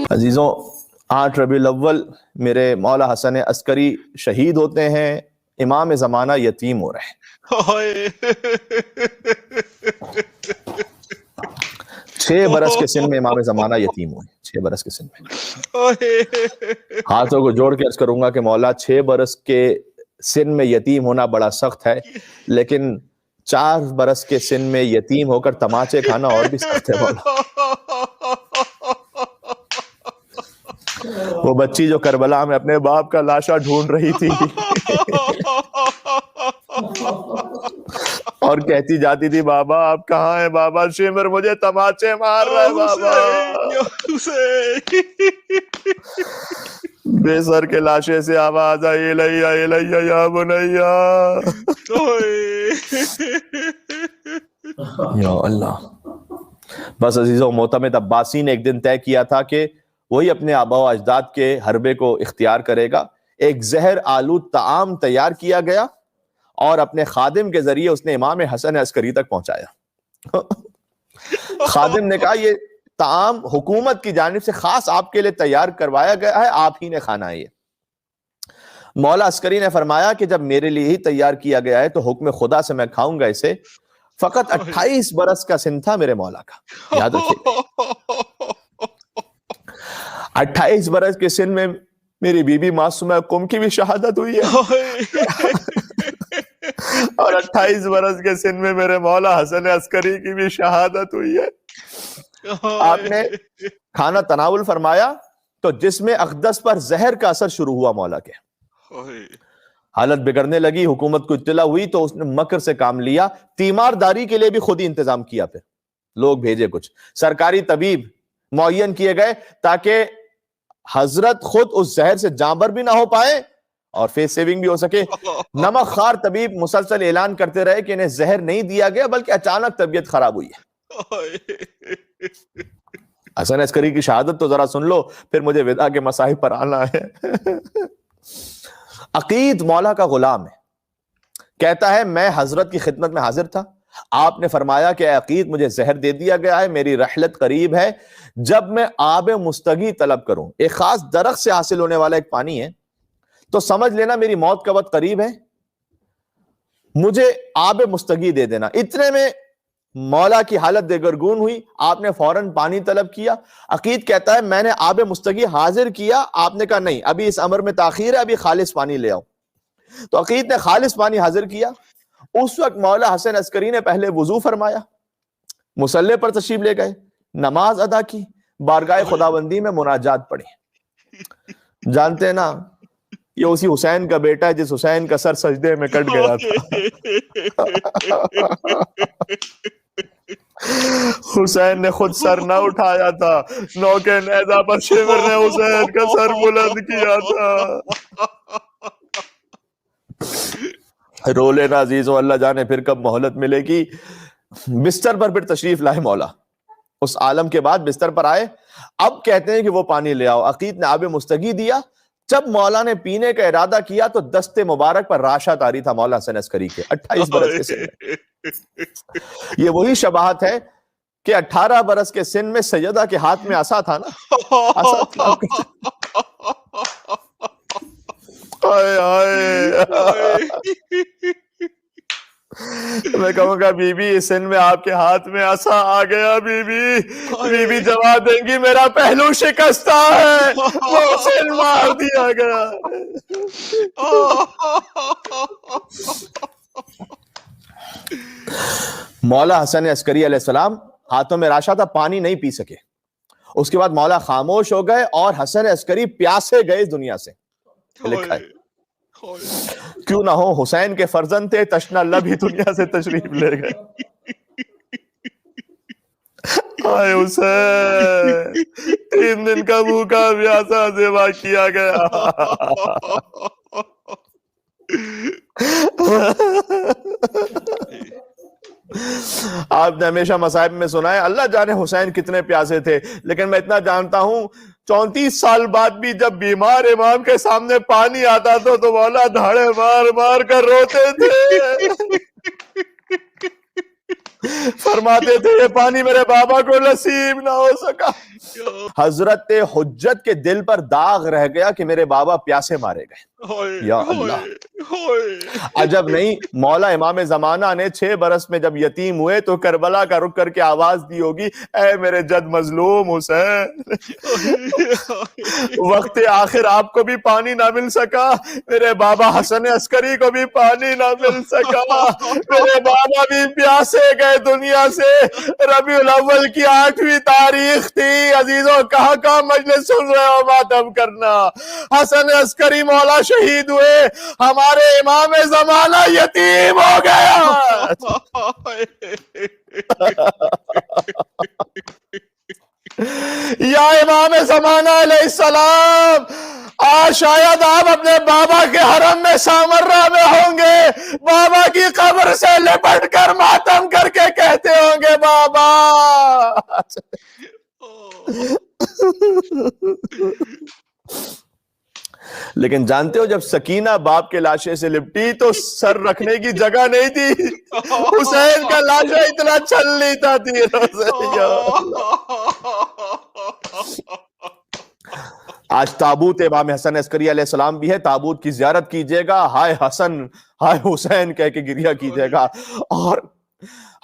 عزیزوں، 8 ربیع الاول میرے مولا حسن عسکری شہید ہوتے ہیں، امام زمانہ یتیم ہو رہے ہیں۔ 6 برس کے سن میں امام زمانہ یتیم ہوئے، 6 برس کے سن میں۔ ہاتھوں کو جوڑ کے عرض کروں گا کہ مولا 6 برس کے سن میں یتیم ہونا بڑا سخت ہے، لیکن 4 برس کے سن میں یتیم ہو کر تماچے کھانا اور بھی سخت ہے مولا۔ وہ بچی جو کربلا میں اپنے باپ کا لاشا ڈھونڈ رہی تھی اور کہتی جاتی تھی بابا آپ کہاں ہیں، بابا شمر مجھے تماچے مار رہا ہے بابا۔ بے سر کے لاشے سے آواز آئی الیہ الیہ یا بنیا۔ یا اللہ۔ بس عزیزوں، معتمد عباسی نے ایک دن طے کیا تھا کہ وہی اپنے آباء و اجداد کے حربے کو اختیار کرے گا۔ ایک زہر آلود طعام تیار کیا گیا اور اپنے خادم کے ذریعے اس نے امام حسن عسکری تک پہنچایا۔ خادم نے کہا یہ طعام حکومت کی جانب سے خاص آپ کے لیے تیار کروایا گیا ہے، آپ ہی نے کھانا ہے۔ یہ مولا عسکری نے فرمایا کہ جب میرے لیے ہی تیار کیا گیا ہے تو حکم خدا سے میں کھاؤں گا اسے۔ فقط 28 برس کا سن تھا میرے مولا کا، یاد رکھیے 28 برس کے سن میں میری بی بی معصومہ قم کی بھی شہادت ہوئی ہے اور 28 برس کے سن میں میرے مولا حسن عسکری کی بھی شہادت ہوئی ہے۔ آپ نے کھانا تناول فرمایا تو جسم اقدس پر زہر کا اثر شروع ہوا مولا کے، حالت بگڑنے لگی۔ حکومت کو اطلاع ہوئی تو اس نے مکر سے کام لیا، تیمارداری کے لیے بھی خود ہی انتظام کیا، پھر لوگ بھیجے، کچھ سرکاری طبیب معین کیے گئے تاکہ حضرت خود اس زہر سے جانبر بھی نہ ہو پائے اور فیس سیونگ بھی ہو سکے۔ نمک خار طبیب مسلسل اعلان کرتے رہے کہ انہیں زہر نہیں دیا گیا بلکہ اچانک طبیعت خراب ہوئی ہے۔ حسن عسکری کی شہادت تو ذرا سن لو، پھر مجھے وداع کے مصاحب پر آنا ہے۔ عقید مولا کا غلام ہے، کہتا ہے میں حضرت کی خدمت میں حاضر تھا، آپ نے فرمایا کہ اے عقید مجھے زہر دے دیا گیا ہے، میری رحلت قریب ہے، جب میں آب مستغی طلب کروں، ایک خاص درخت سے حاصل ہونے والا ایک پانی ہے، تو سمجھ لینا میری موت کا وقت قریب ہے، مجھے آب مستغی دے دینا۔ اتنے میں مولا کی حالت دگرگون ہوئی، آپ نے فوراً پانی طلب کیا۔ عقید کہتا ہے میں نے آب مستغی حاضر کیا، آپ نے کہا نہیں ابھی اس امر میں تاخیر ہے، ابھی خالص پانی لے آؤ۔ تو عقید نے خالص پانی حاضر کیا۔ اس وقت مولا حسن عسکری نے پہلے وضو فرمایا، مصلی پر تشریف لے گئے، نماز ادا کی، بارگاہ خداوندی میں مناجات پڑھی۔ جانتے ہیں نا یہ اسی حسین کا بیٹا ہے جس حسین کا سر سجدے میں کٹ گیا تھا۔ حسین نے خود سر نہ اٹھایا تھا، نوکے نیزہ پر شمر نے حسین کا سر بلند کیا تھا۔ رو لینا عزیزو، اللہ جانے پھر کب مہلت ملے گی۔ بستر پر پھر تشریف لائے مولا، اس عالم کے بعد بستر پر آئے، اب کہتے ہیں کہ وہ پانی لے آؤ۔ عقید نے آب مستغی دیا، جب مولا نے پینے کا ارادہ کیا تو دست مبارک پر راشا طاری تھا مولا حسن عسکری کے، 28 برس کے سن میں۔ یہ وہی شباہت ہے کہ 18 برس کے سن میں سیدہ کے ہاتھ میں عصا تھا نا، عصا تھا۔ میں کہوں گا بی بی اس سن میں آپ کے ہاتھ میں عصا آ گیا، بی بی جواب دیں گی میرا پہلو شکستہ ہے، وہ سن مار دیا گیا۔ مولا حسن عسکری علیہ السلام ہاتھوں میں راشا تھا، پانی نہیں پی سکے۔ اس کے بعد مولا خاموش ہو گئے اور حسن عسکری پیاسے گئے اس دنیا سے، لکھا ہے۔ کیوں نہ ہو حسین کے فرزند تھے، تشنا لب ہی دنیا سے تشریف لے گئے۔ آئے حسین، 3 دن کا بھوکا پیاسا ذبح کیا گیا۔ آپ نے ہمیشہ مصائب میں سنا ہے، اللہ جانے حسین کتنے پیاسے تھے، لیکن میں اتنا جانتا ہوں 34 سال بعد بھی جب بیمار امام کے سامنے پانی آتا تھا تو مولا دھاڑے مار مار کر روتے تھے۔ فرماتے تھے یہ پانی میرے بابا کو نصیب نہ ہو سکا. حضرت حجت کے دل پر داغ رہ گیا کہ میرے بابا پیاسے مارے گئے. یا اللہ، عجب نہیں مولا امام زمانہ نے 6 برس میں جب یتیم ہوئے تو کربلا کا رک کر کے آواز دی ہوگی، اے میرے جد مظلوم حسین. وقت آخر آپ کو بھی پانی نہ مل سکا، میرے بابا حسن عسکری کو بھی پانی نہ مل سکا، میرے بابا بھی پیاسے گئے دنیا سے. ربیع الاول کی 8ویں تاریخ تھی. عزیزوں کہاں کہاں مجلس سن رہے ہو ماتم کرنا. حسن عسکری مولا شہید ہوئے، ہمارے امام زمانہ یتیم ہو گیا. یا امام زمانہ علیہ السلام، آج شاید آپ اپنے بابا کے حرم میں سامرہ میں ہوں گے، بابا کی قبر سے لپٹ کر ماتم کر کے کہتے ہوں گے بابا. لیکن جانتے ہو جب سکینہ باپ کے لاشے سے لپٹی تو سر رکھنے کی جگہ نہیں تھی. حسین کا لاشا اتنا چھل نہیں تھا. آج تابوت امام حسن عسکری علیہ السلام بھی ہے، تابوت کی زیارت کیجئے گا، ہائے حسن ہائے حسین کہہ کے گریہ کیجئے گا. اور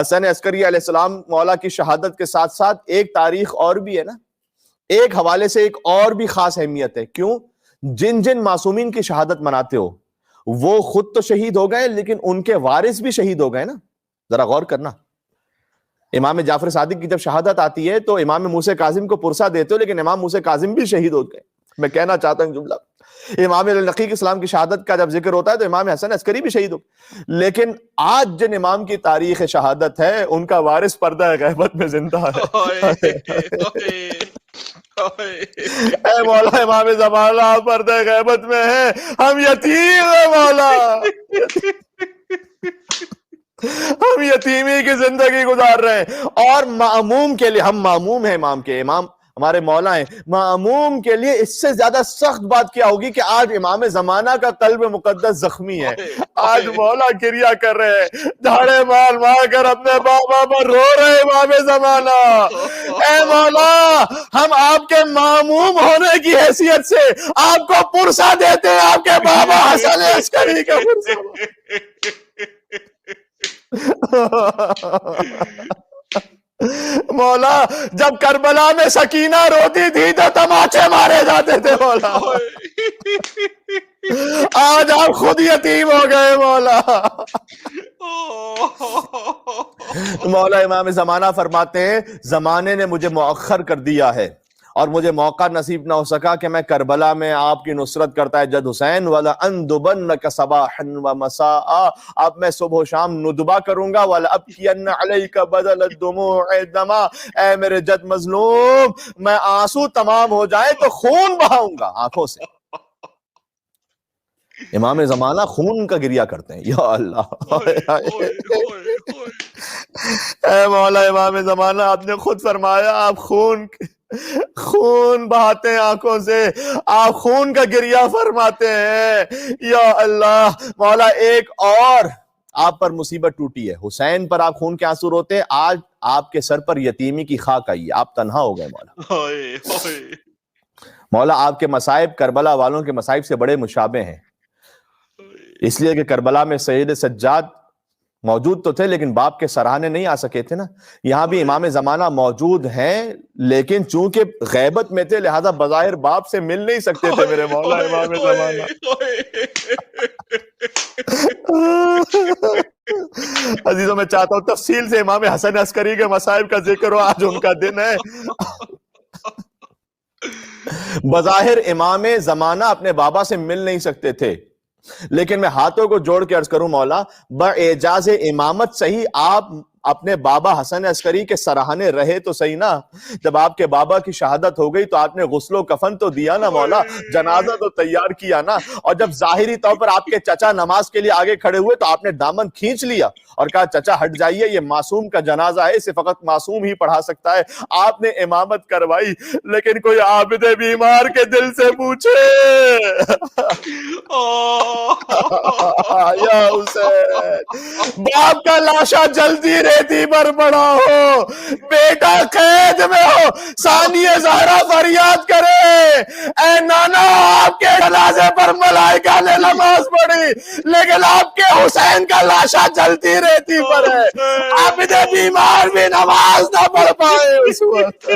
حسن عسکری علیہ السلام مولا کی شہادت کے ساتھ ساتھ ایک تاریخ اور بھی ہے نا، ایک حوالے سے ایک اور بھی خاص اہمیت ہے. کیوں؟ جن جن معصومین کی شہادت مناتے ہو وہ خود تو شہید ہو گئے لیکن ان کے وارث بھی شہید ہو گئے نا. ذرا غور کرنا، امام جعفر صادق کی جب شہادت آتی ہے تو امام موسیٰ کاظم کو پرسہ دیتے ہو لیکن امام موسیٰ کاظم بھی شہید ہو گئے. میں کہنا چاہتا ہوں جملہ، امام النقیق اسلام کی شہادت کا جب ذکر ہوتا ہے تو امام حسن عسکری بھی شہید ہو، لیکن آج جن امام کی تاریخ شہادت ہے ان کا وارث پردہ غیبت میں زندہ ہے. اے مولا امام زمانہ پردہ غیبت میں ہے، ہم یتیم ہیں مولا، ہم یتیمی کی زندگی گزار رہے ہیں. اور معموم کے لیے، ہم معموم ہیں امام کے، امام ہمارے مولا ہیں، معموم کے لیے اس سے زیادہ سخت بات کیا ہوگی کہ آج امام زمانہ کا قلب مقدس زخمی ہے. آج مولا گریہ کر رہے ہیں، دھاڑے مار مار کر اپنے بابا پر رو رہے امام زمانہ. اے مولا ہم آپ کے معموم ہونے کی حیثیت سے آپ کو پرسہ دیتے ہیں، آپ کے بابا حسن عسکری کا پرسہ. مولا جب کربلا میں سکینہ روتی تھی تو تماچے مارے جاتے تھے مولا. آج آپ خود یتیم ہو گئے مولا. مولا امام زمانہ فرماتے ہیں زمانے نے مجھے مؤخر کر دیا ہے اور مجھے موقع نصیب نہ ہو سکا کہ میں کربلا میں آپ کی نصرت کرتا ہے جد حسین. وَلَأَنْدُبَنَّكَ صَبَاحًا وَمَسَاءً، اب میں صبح و شام ندبہ کروں گا. وَلَأَبْكِيَنَّ عَلَيْكَ بَدَلَ الدُّمُوعِ دَمًا، اے میرے جد مظلوم میں آنسو تمام ہو جائے تو خون بہاؤں گا آنکھوں سے. امام زمانہ خون کا گریہ کرتے ہیں. یا اللہ، اے مولا امام زمانہ آپ نے خود فرمایا آپ خون بہاتے ہیں آنکھوں سے، آپ خون کا گریہ فرماتے ہیں. یا اللہ مولا ایک اور آپ پر مصیبت ٹوٹی ہے، حسین پر آپ خون کے آنسو روتے، آج آپ کے سر پر یتیمی کی خاک آئی ہے، آپ تنہا ہو گئے مولا. مولا آپ کے مصائب کربلا والوں کے مصائب سے بڑے مشابہ ہیں، اس لیے کہ کربلا میں سید سجاد موجود تو تھے لیکن باپ کے سراہنے نہیں آ سکے تھے نا. یہاں بھی امام زمانہ موجود ہیں لیکن چونکہ غیبت میں تھے لہذا بظاہر باپ سے مل نہیں سکتے تھے میرے مولا امام زمانہ. عزیزوں میں چاہتا ہوں تفصیل سے امام حسن عسکری کے مصائب کا ذکر ہو، آج ان کا دن ہے. بظاہر امام زمانہ اپنے بابا سے مل نہیں سکتے تھے لیکن میں ہاتھوں کو جوڑ کے عرض کروں مولا باعجاز امامت صحیح آپ اپنے بابا حسن عسکری کے سراہنے رہے تو صحیح نا. جب آپ کے بابا کی شہادت ہو گئی تو آپ نے غسل و کفن تو دیا نا مولا، جنازہ تو تیار کیا نا. اور جب ظاہری طور پر آپ کے چچا نماز کے لیے آگے کھڑے ہوئے تو آپ نے دامن کھینچ لیا اور کہا چچا ہٹ جائیے، یہ معصوم کا جنازہ ہے، اسے فقط معصوم ہی پڑھا سکتا ہے. آپ نے امامت کروائی لیکن کوئی عابد بیمار کے دل سے پوچھے یا حسین باپ کا لاشا جلدی ریتی پر پڑا ہو، بیٹا قید میں ہو، ثانیہ زہرا فریاد کرے اے نانا آپ کے جنازے پر ملائکہ نے نماز پڑھی لیکن آپ کے حسین کا لاشا جلتی ریتی پر ہے، عابد بیمار بھی نماز نہ پڑھ پائے اس وقت.